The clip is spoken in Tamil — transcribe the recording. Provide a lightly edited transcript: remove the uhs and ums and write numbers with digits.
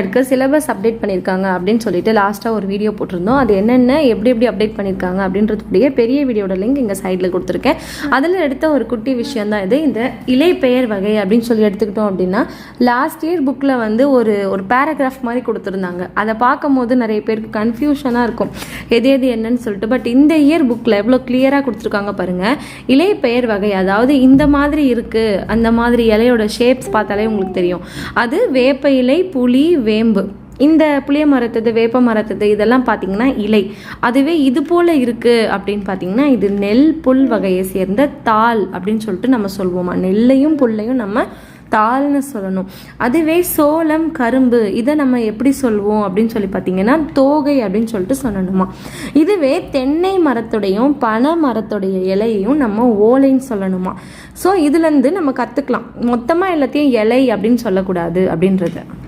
இருக்கு சிலபஸ் அப்டேட் பண்ணியிருக்காங்க அப்படின்னு சொல்லிட்டு லாஸ்ட்டாக ஒரு வீடியோ போட்டிருந்தோம். அது என்னென்ன எப்படி அப்டேட் பண்ணியிருக்காங்க அப்படின்றதுடைய பெரிய வீடியோட லிங்க் இங்கே சைடில் கொடுத்துருக்கேன். அதில் எடுத்த ஒரு குட்டி விஷயம் தான் இது. இந்த இலை பெயர் வகை அப்படின்னு சொல்லி எடுத்துக்கிட்டோம் அப்படின்னா லாஸ்ட் இயர் புக்கில் வந்து ஒரு பேராகிராஃப் மாதிரி கொடுத்துருந்தாங்க. அதை பார்க்கும் போது நிறைய பேருக்கு கன்ஃபியூஷனாக இருக்கும் எது என்னன்னு சொல்லிட்டு. பட் இந்த இயர் புக்கில் எவ்வளோ கிளியராக கொடுத்துருக்காங்க பாருங்கள். இலை பெயர் வகை, அதாவது இந்த மாதிரி இருக்குது, அந்த மாதிரி இலையோட ஷேப்ஸ் பார்த்தாலே உங்களுக்கு தெரியும். அது வேப்ப இலை, புளி, வேம்பு. இந்த புளிய மரத்தது, வேப்ப மரத்தது இதெல்லாம் பார்த்தீங்கன்னா இலை. அதுவே இது போல் இருக்குது அப்படின்னு பார்த்தீங்கன்னா இது நெல் புல் வகையை சேர்ந்த தாள் அப்படின்னு சொல்லிட்டு நம்ம சொல்வோமா. நெல்லையும் புல்லையும் நம்ம தாள்னு சொல்லணும். அதுவே சோளம், கரும்பு இதை நம்ம எப்படி சொல்வோம் அப்படின்னு சொல்லி பார்த்தீங்கன்னா தோகை அப்படின்னு சொல்லிட்டு சொல்லணுமா. இதுவே தென்னை மரத்துடையும் பனை மரத்துடைய இலையையும் நம்ம ஓலைன்னு சொல்லணுமா. ஸோ இதுலேருந்து நம்ம கற்றுக்கலாம் மொத்தமாக எல்லாத்தையும் இலை அப்படின்னு சொல்லக்கூடாது அப்படின்றது.